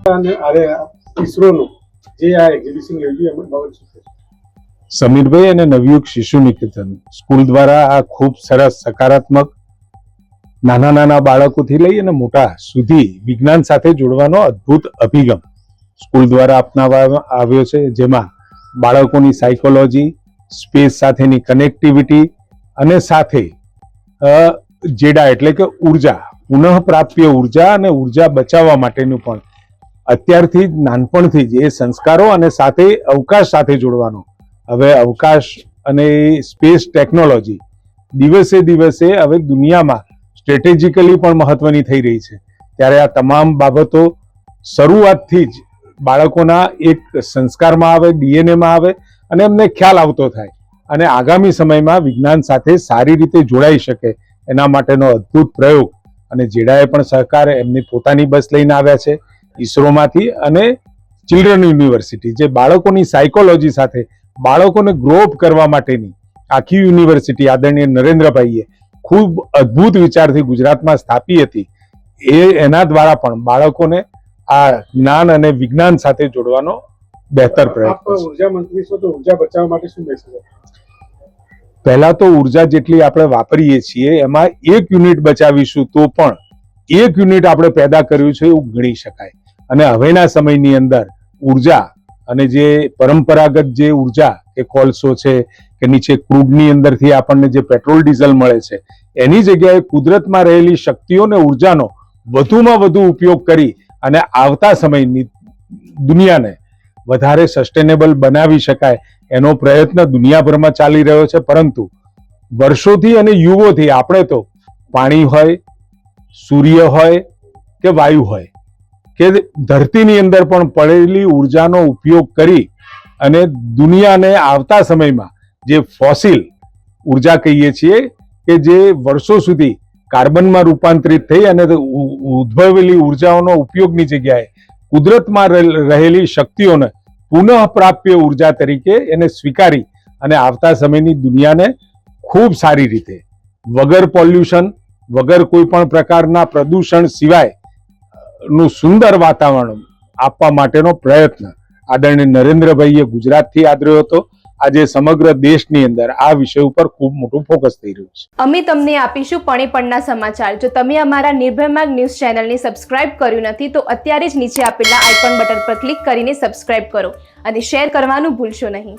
ઈસરોનું જે આ એક્ઝિબિશન યોજ્યું એમાં બાબત શું છે? સમીરભાઈ અને નવયુગ શિશુ નિકેતન સ્કૂલ દ્વારા આ ખૂબ સરસ સકારાત્મક નાના નાના બાળકોથી લઈ અને મોટા સુધી વિજ્ઞાન સાથે જોડવાનો અદ્ભુત અભિગમ સ્કૂલ દ્વારા અપનાવવામાં આવ્યો છે, જેમાં બાળકોની સાયકોલોજી, સ્પેસ સાથેની કનેક્ટિવિટી અને સાથે જેડા એટલે કે ઉર્જા, પુનઃપ્રાપ્ય ઉર્જા અને ઉર્જા બચાવવા માટેનું પણ અત્યારથી જ નાનપણથી જ એ સંસ્કારો અને સાથે અવકાશ સાથે જોડવાનો. હવે અવકાશ અને સ્પેસ ટેકનોલોજી દિવસે દિવસે હવે દુનિયામાં સ્ટ્રેટેજિકલી પણ મહત્વની થઈ રહી છે, ત્યારે આ તમામ બાબતો શરૂઆતથી જ બાળકોના એક સંસ્કારમાં આવે, ડીએનએમાં આવે અને એમને ખ્યાલ આવતો થાય અને આગામી સમયમાં વિજ્ઞાન સાથે સારી રીતે જોડાઈ શકે એના માટેનો અદ્ભુત પ્રયોગ. અને જેડાએ પણ સહકાર એમની પોતાની બસ લઈને આવ્યા છે ઈસરોમાંથી અને ચિલ્ડ્રન યુનિવર્સિટી, જે બાળકોની સાયકોલોજી સાથે બાળકોને ગ્રો અપ કરવા માટેની આખી યુનિવર્સિટી આદરણીય નરેન્દ્રભાઈએ ખૂબ અદ્ભુત વિચારથી ગુજરાતમાં સ્થાપી હતી. એના દ્વારા પણ બાળકોને આ જ્ઞાન અને વિજ્ઞાન સાથે જોડવાનો બહેતર પ્રયત્ન. ઉર્જા મંત્રી છો તો ઉર્જા બચાવવા માટે શું મેસેજ? પહેલા તો ઉર્જા જેટલી આપણે વાપરીએ છીએ એમાં 1 યુનિટ બચાવીશું તો પણ 1 યુનિટ આપણે પેદા કર્યું છે એવું ગણી શકાય. અને હવેના સમયની અંદર ઉર્જા અને જે પરંપરાગત જે ઉર્જા કે કોલસો છે કે નીચે ક્રૂડની અંદરથી આપણને જે પેટ્રોલ ડીઝલ મળે છે, એની જગ્યાએ કુદરતમાં રહેલી શક્તિઓને ઉર્જાનો વધુમાં વધુ ઉપયોગ કરી અને આવતા સમયની દુનિયાને વધારે સસ્ટેનેબલ બનાવી શકાય એનો પ્રયત્ન દુનિયાભરમાં ચાલી રહ્યો છે. પરંતુ વર્ષોથી અને યુગોથી આપણે તો પાણી હોય, સૂર્ય હોય કે વાયુ હોય કે ધરતીની અંદર પણ પડેલી ઉર્જાનો ઉપયોગ કરી અને દુનિયાને આવતા સમયમાં જે ફોસિલ ઉર્જા કહીએ છીએ કે જે વર્ષો સુધી કાર્બનમાં રૂપાંતરિત થઈ અને ઉદ્ભવેલી ઉર્જાઓનો ઉપયોગની જગ્યાએ કુદરતમાં રહેલી શક્તિઓને પુનઃ પ્રાપ્ય ઉર્જા તરીકે એને સ્વીકારી અને આવતા સમયની દુનિયાને ખૂબ સારી રીતે વગર પોલ્યુશન, વગર કોઈ પણ પ્રકારના પ્રદૂષણ સિવાય નું સુંદર વાતાવરણ આપવા માટેનો પ્રયત્ન આદરણીય નરેન્દ્રભાઈએ ગુજરાતથી આદર્યો હતો. આજે સમગ્ર દેશની અંદર આ વિષય ઉપર ખૂબ મોટું ફોકસ થઈ રહ્યું છે. અમે તમને આપીશું પળે-પળના સમાચાર. જો તમે અમારા નિર્ભય માર્ગ ન્યૂઝ ચેનલને સબસ્ક્રાઇબ કર્યું નથી તો અત્યારે જ નીચે આપેલા આઇકોન બટન પર ક્લિક કરીને સબસ્ક્રાઇબ કરો અને શેર કરવાનું ભૂલશો નહીં.